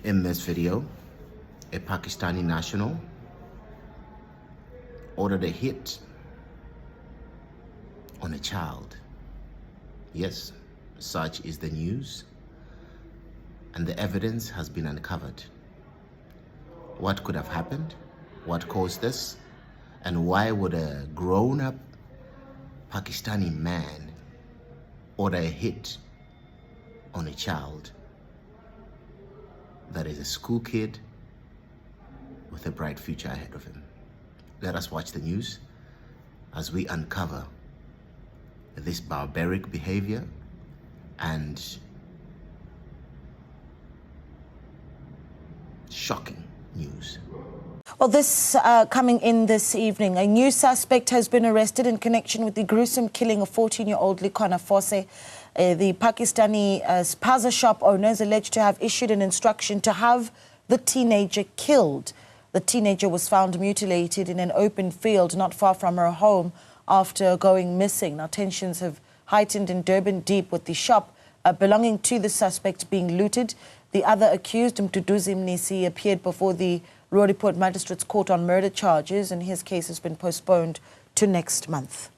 In this video, a Pakistani national ordered a hit on a child. Yes, such is the news, and the evidence has been uncovered. What could have happened? What caused this? And why would a grown-up Pakistani man order a hit on a child that is a school kid with a bright future ahead of him? Let us watch the news as we uncover this barbaric behavior and shocking news. Well, this coming in this evening, a new suspect has been arrested in connection with the gruesome killing of 14-year-old Likhona Fose. The Pakistani spaza shop owner is alleged to have issued an instruction to have the teenager killed. The teenager was found mutilated in an open field not far from her home after going missing. Now, tensions have heightened in Durban deep with the shop belonging to the suspect being looted. The other accused, Gruesome, appeared before the Roodepoort Magistrates Court on murder charges, and his case has been postponed to next month.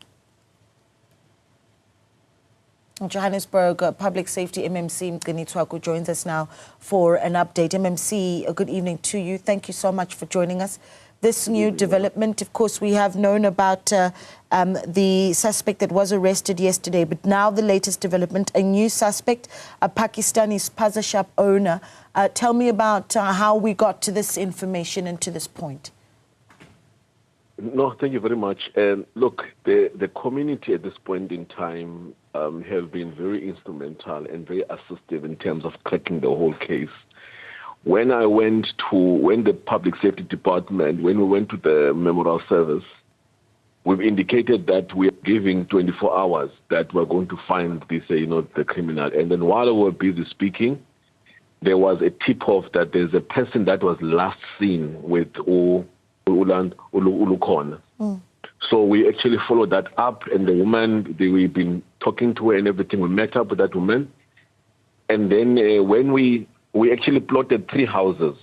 Johannesburg Public Safety MMC Mgeni joins us now for an update. MMC, a good evening to you. Thank you so much for joining us. This new development, of course, we have known about the suspect that was arrested yesterday, but now the latest development, a new suspect, a Pakistani spaza shop owner. Tell me about how we got to this information and to this point. No, thank you very much. Look, the community at this point in time have been very instrumental and very assistive in terms of cracking the whole case. When the public safety department, when we went to the memorial service, we've indicated that we are giving 24 hours that we're going to find this, the criminal. And then while we were busy speaking, there was a tip-off that there's a person that was last seen with Likhonas. So we actually followed that up, and the woman, we've been talking to her and everything. We met up with that woman. And then when we actually plotted 3 houses,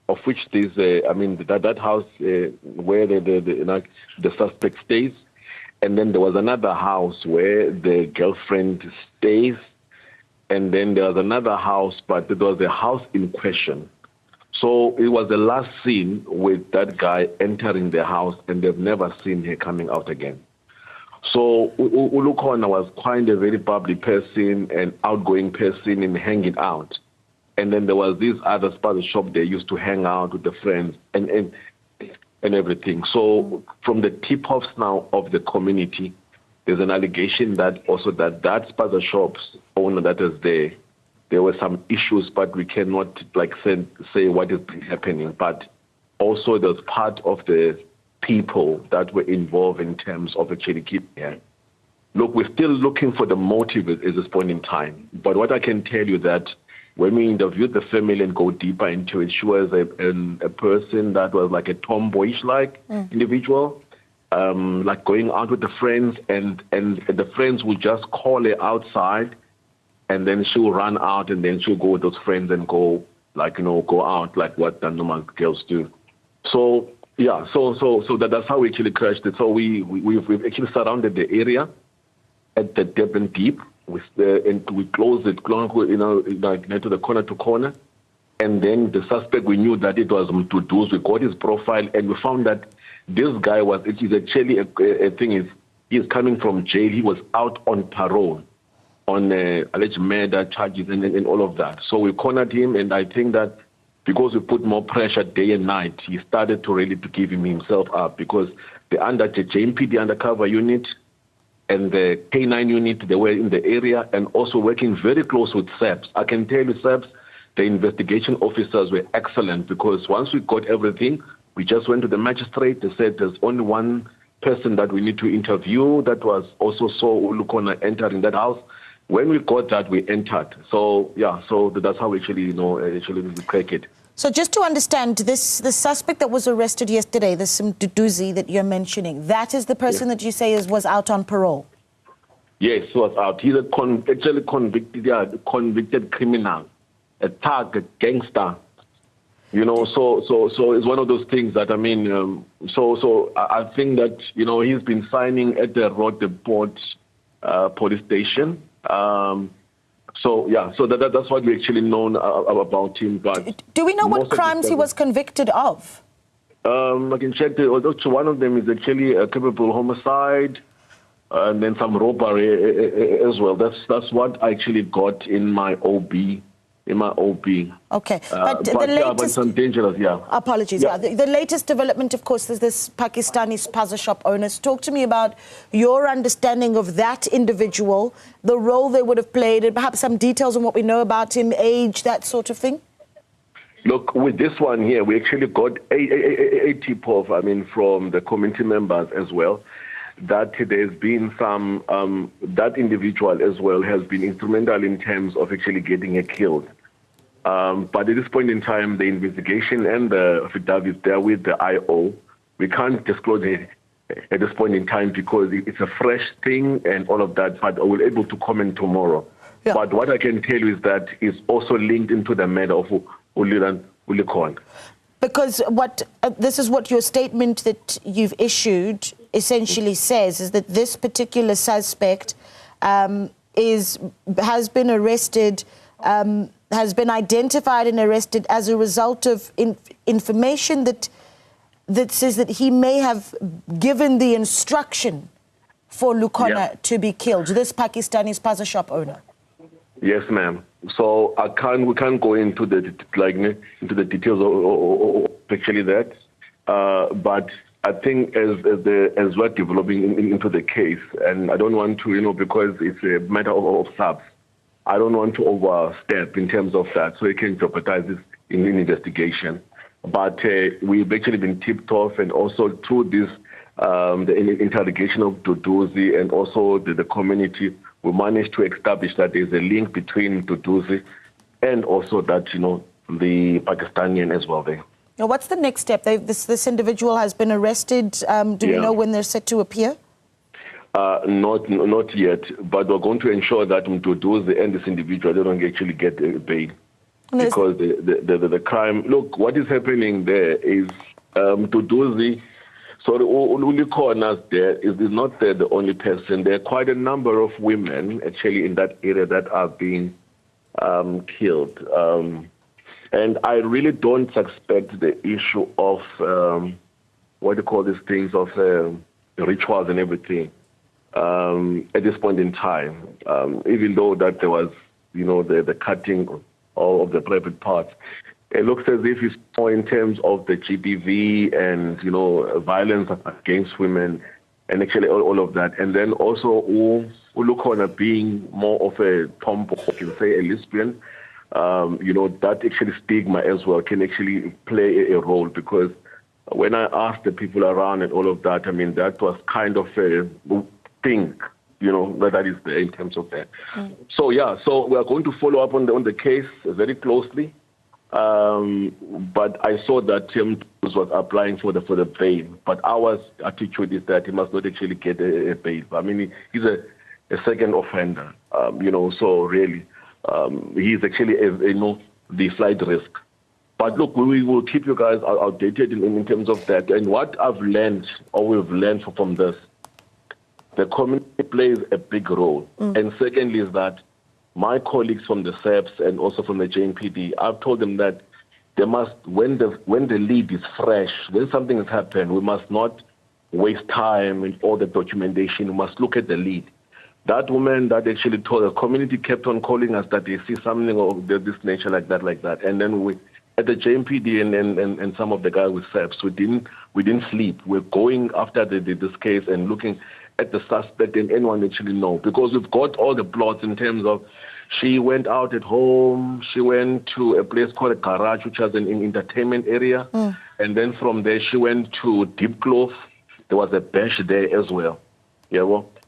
of which there's, that house where the suspect stays, and then there was another house where the girlfriend stays, and then there was another house, but it was the house in question. So it was the last scene with that guy entering the house, and they've never seen her coming out again. So Likhonas was quite a very bubbly person, an outgoing person, and hanging out. And then there was this other spaza shop they used to hang out with the friends and everything. So from the tip-offs now of the community, there's an allegation that also that spaza shop's owner that is there were some issues, but we cannot say what is happening. But also there's part of the people that were involved in terms of actually keeping her. Look, we're still looking for the motive at this point in time. But what I can tell you that when we interviewed the family and go deeper into it, she was a person that was like a tomboyish-like individual, like going out with the friends, and the friends would just call her outside, and then she'll run out, and then she'll go with those friends and go out like what the normal girls do. So yeah, so that's how we actually crashed it. So we've actually surrounded the area at the Durban Deep. And we closed it, to the corner to corner. And then the suspect, we knew that it was Mtudu's. We got his profile, and we found that this guy was actually he's coming from jail. He was out on parole on alleged murder charges and all of that. So we cornered him, and I think that because we put more pressure day and night, he started to really to give himself up, because the JMPD undercover unit and the K9 unit, they were in the area and also working very close with SAPS. I can tell you, SAPS, the investigation officers were excellent, because once we got everything, we just went to the magistrate. They said there's only one person that we need to interview that was also saw Likhonas entering that house. When we got that, we entered. So yeah, so that's how we actually, we crack it. So just to understand, the suspect that was arrested yesterday, the Mduduzi that you're mentioning, that is the person that you say was out on parole? Yes, he was out. He's a convicted criminal, a thug, a gangster, You know, so it's one of those things that, I mean, so I think that, you know, he's been signing at the Rotterdam police station. So, yeah, so that's what we actually know about him. But do we know what crimes he was convicted of? I can check. One of them is actually a culpable homicide, and then some robbery as well. That's what I actually got in my OB. Okay, but some dangerous, yeah. Apologies, yeah. The latest development, of course, is this Pakistani spaza shop owners. Talk to me about your understanding of that individual, the role they would have played, and perhaps some details on what we know about him, age, that sort of thing. Look, with this one here, we actually got a tip-off, I mean, from the community members as well, that there's been some, that individual as well has been instrumental in terms of actually getting her killed. But at this point in time, the investigation and the affidavits there with the IO, we can't disclose it at this point in time because it's a fresh thing and all of that, but I will be able to comment tomorrow. Yeah. But what I can tell you is that it's also linked into the matter of Likhona. Because this is what your statement that you've issued essentially says, is that this particular suspect has been arrested, has been identified and arrested as a result of information that says that he may have given the instruction for Likhona to be killed, this Pakistani spaza shop owner. Yes, ma'am. So we can't go into the details of actually that, but I think as we're developing into the case, and I don't want to, you know, because it's a matter of subs, I don't want to overstep in terms of that, so it can jeopardize this in investigation. But we've actually been tipped off, and also through this, the interrogation of Duduzi and also the community, we managed to establish that there's a link between Duduzi and also that, you know, the Pakistani as well there. Now, what's the next step? This individual has been arrested. Do we know when they're set to appear? Not yet, but we're going to ensure that Duduzi and this individual, they don't actually get bail. Because the crime, look, what is happening there is Duduzi, so the Likhonas there is not the only person. There are quite a number of women actually in that area that are being killed. And I really don't suspect the issue of, what do you call these things, of rituals and everything at this point in time, even though that there was, you know, the cutting of the private parts. It looks as if it's more in terms of the GBV and, you know, violence against women and actually all of that. And then also Likhona being more of a tomboy, you can say a lesbian, you know, that actually stigma as well can actually play a role, because when I asked the people around and all of that, I mean, that was kind of a thing, you know, that is there in terms of that. So, yeah, so we are going to follow up on the case very closely. But I saw that Tim was applying for the bail, but our attitude is that he must not actually get a bail. I mean, he's a second offender, you know, so really, he's actually, you know, the flight risk. But look, we will keep you guys updated in terms of that. And what I've learned, or we've learned from this, the community plays a big role. And secondly is that my colleagues from the SEPs and also from the JMPD, I've told them that they must, when the lead is fresh, when something has happened, we must not waste time and all the documentation. We must look at the lead. That woman that actually told the community kept on calling us that they see something of this nature like that. And then we, at the JMPD and some of the guys with SEPs, we didn't sleep. We're going after this case and looking at the suspect and anyone actually know, because we've got all the plots in terms of she went out at home, she went to a place called a garage, which has an entertainment area, and then from there she went to Deep Clove. There was a bash there as well.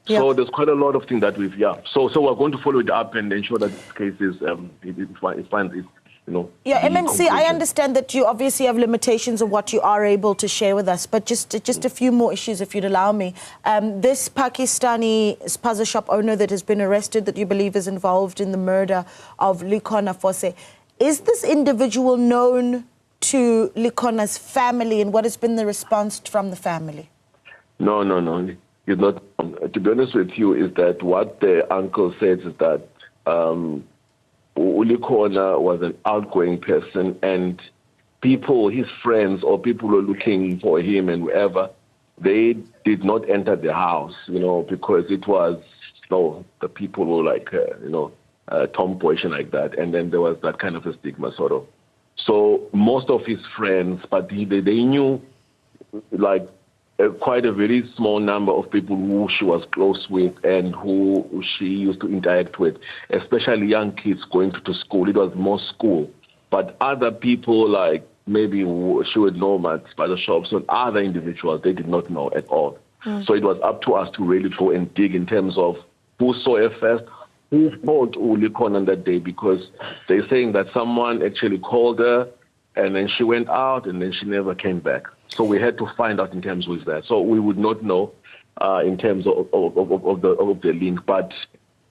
So there's quite a lot of things that we've So we're going to follow it up and ensure that this case is fine. You know, MMC, I understand that you obviously have limitations of what you are able to share with us, but just a few more issues, if you'd allow me. This Pakistani spaza shop owner that has been arrested, that you believe is involved in the murder of Likhona Fose, is this individual known to Likhona's family, and what has been the response from the family? No. He's not. To be honest with you, is that what the uncle said is that Likhona was an outgoing person, and people, his friends or people who were looking for him and whoever, they did not enter the house, because it was, the people were like, tomboyish and like that. And then there was that kind of a stigma, sort of. So most of his friends, but they knew, like, quite a very small number of people who she was close with and who she used to interact with, especially young kids going to school. It was more school. But other people, like maybe she would know by the shops and other individuals, they did not know at all. So it was up to us to really go and dig in terms of who saw her first, who called Likhona on that day, because they're saying that someone actually called her and then she went out and then she never came back. So we had to find out in terms of that. So we would not know in terms of the link, but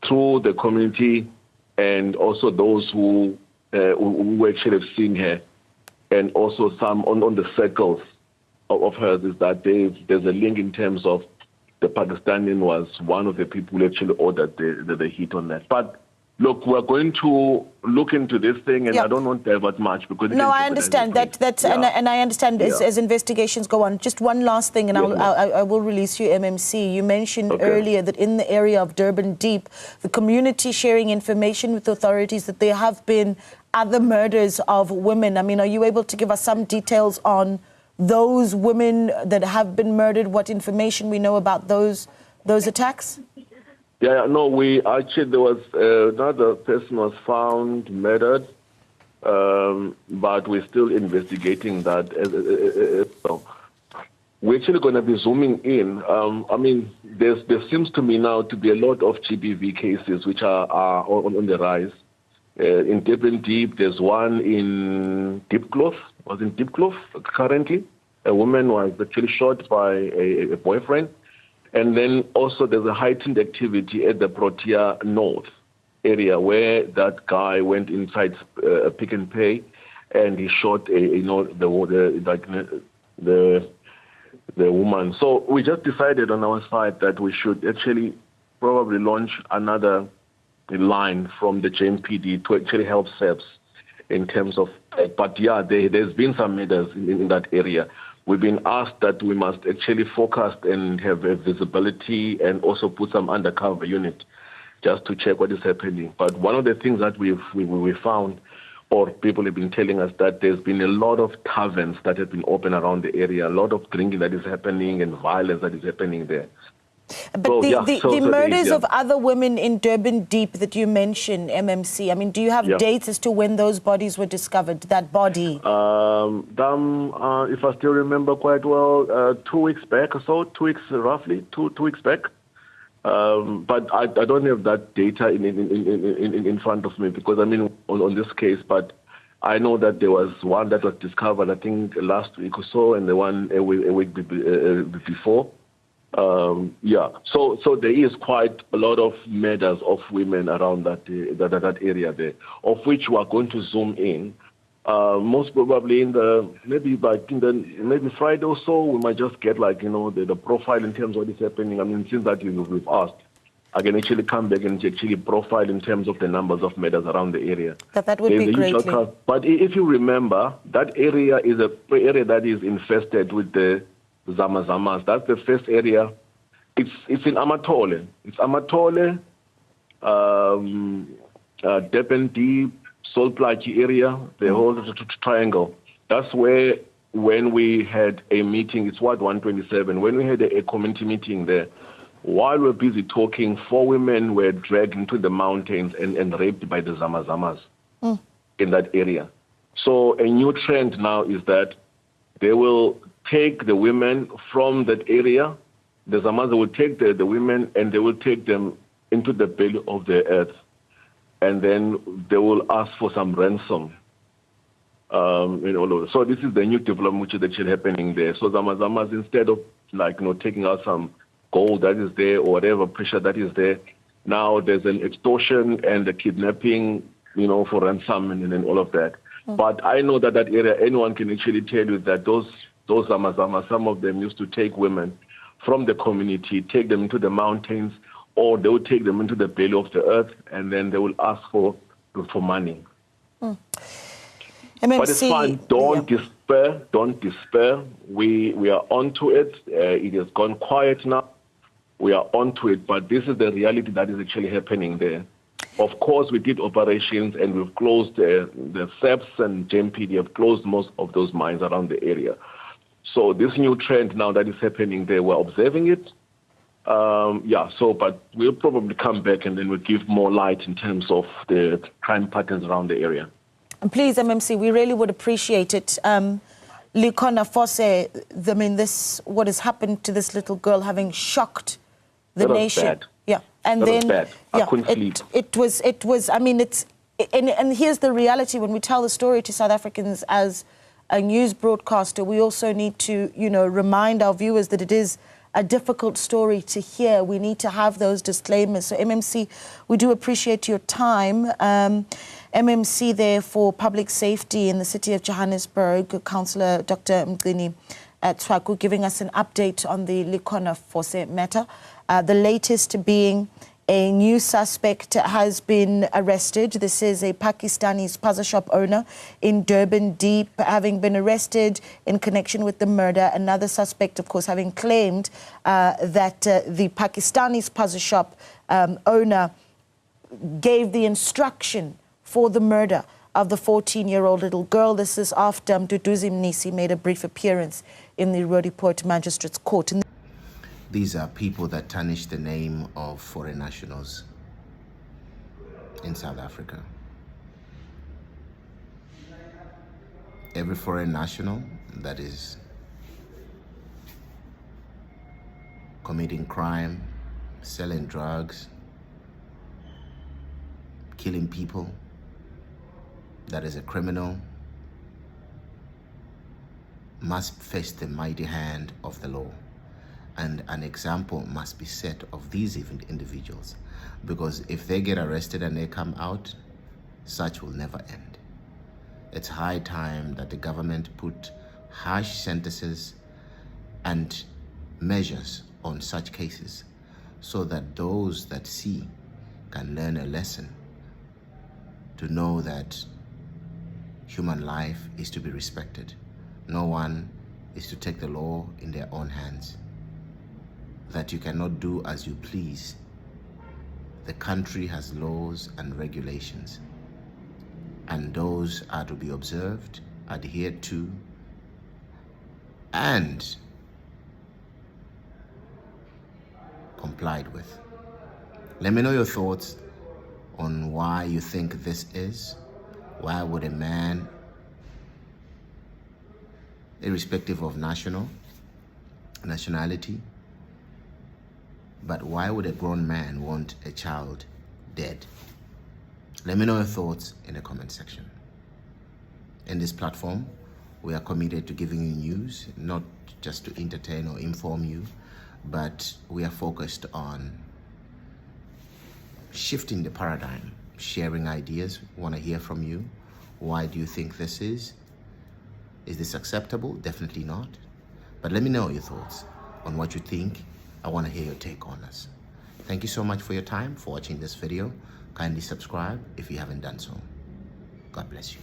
through the community and also those who actually have seen her, and also some on the circles of hers, is that there's a link in terms of the Pakistani was one of the people who actually ordered the hit on that. But look, we're going to look into this thing, and I don't want to divert much because I understand that's and I understand as investigations go on. Just one last thing, and I will release you, MMC. You mentioned earlier that in the area of Durban Deep, the community sharing information with authorities that there have been other murders of women. I mean, are you able to give us some details on those women that have been murdered? What information we know about those attacks? Yeah, no, there was another person was found murdered, but we're still investigating that. We're actually going to be zooming in. I mean, there seems to me now to be a lot of GBV cases which are on the rise. In Durban Deep, there's one in Diepkloof, currently. A woman was actually shot by a boyfriend. And then also there's a heightened activity at the Protea North area where that guy went inside Pick and Pay and he shot the woman. So we just decided on our side that we should actually probably launch another line from the JMPD to actually help SEPs in terms of, but there's been some murders in that area. We've been asked that we must actually focus and have a visibility and also put some undercover unit just to check what is happening. But one of the things that we found, or people have been telling us, that there's been a lot of taverns that have been open around the area, a lot of drinking that is happening and violence that is happening there. But the murders of other women in Durban Deep that you mentioned, MMC, I mean, do you have dates as to when those bodies were discovered, that body? If I still remember quite well, 2 weeks back or so, 2 weeks roughly, two weeks back. But I don't have that data in front of me because I'm on this case, but I know that there was one that was discovered, I think, last week or so, and the one a week before. So there is quite a lot of murders of women around that area there, of which we are going to zoom in. Most probably maybe Friday or so, we might just get the profile in terms of what is happening. I mean, since that we've asked, I can actually come back and actually profile in terms of the numbers of murders around the area. That would be great. But if you remember, that area is an area that is infested with the Zama Zamas. That's the first area. It's in Amatole. It's Amatole, Durban Deep, Solplaatje area, the whole triangle. That's where, when we had a meeting, it's Ward 127, when we had a community meeting there, while we were busy talking, 4 women were dragged into the mountains and raped by the Zama Zamas in that area. So a new trend now is that they will take the women from that area. The Zamas will take the women and they will take them into the belly of the earth. And then they will ask for some ransom. So this is the new development which is actually happening there. So Zama Zamas, instead of taking out some gold that is there or whatever pressure that is there, now there's an extortion and a kidnapping, for ransom and all of that. But I know that area, anyone can actually tell you that those Zama Zamas, some of them used to take women from the community, take them into the mountains, or they would take them into the belly of the earth, and then they will ask for money. MMC, but it's fine. Don't despair. Don't despair. We are onto it. It has gone quiet now. We are onto it, but this is the reality that is actually happening there. Of course, we did operations and we've closed the SEPs and JMPD have closed most of those mines around the area. So this new trend now that is happening there, we're observing it. But we'll probably come back and then we'll give more light in terms of the crime patterns around the area. And please, MMC, we really would appreciate it. Likhona Fose, I mean, what has happened to this little girl, having shocked the nation. Bad. Yeah, and that then was bad. I couldn't sleep. It was. I mean, and here's the reality: when we tell the story to South Africans as a news broadcaster, we also need to, remind our viewers that it is a difficult story to hear. We need to have those disclaimers. So, MMC, we do appreciate your time. MMC there for Public Safety in the city of Johannesburg, Councillor Dr. Mgcini Tswaku, giving us an update on the Likhona Fose matter. The latest being a new suspect has been arrested. This is a Pakistani spaza shop owner in Durban Deep, having been arrested in connection with the murder. Another suspect, of course, having claimed that the Pakistani spaza shop owner gave the instruction for the murder of the 14-year-old little girl. This is after Mduduzi Mnisi made a brief appearance in the Roodepoort Magistrates Court. These are people that tarnish the name of foreign nationals in South Africa. Every foreign national that is committing crime, selling drugs, killing people, that is a criminal, must face the mighty hand of the law. And an example must be set of these individuals, because if they get arrested and they come out, such will never end. It's high time that the government put harsh sentences and measures on such cases so that those that see can learn a lesson to know that human life is to be respected. No one is to take the law in their own hands, that you cannot do as you please. The country has laws and regulations, and those are to be observed, adhered to, and complied with. Let me know your thoughts on why you think this is. Why would a man, irrespective of nationality, but why would a grown man want a child dead? Let me know your thoughts in the comment section. In this platform, we are committed to giving you news, not just to entertain or inform you, but we are focused on shifting the paradigm, sharing ideas. We want to hear from you. Why do you think this is? Is this acceptable? Definitely not. But let me know your thoughts on what you think. I want to hear your take on this. Thank you so much for your time, for watching this video. Kindly subscribe if you haven't done so. God bless you.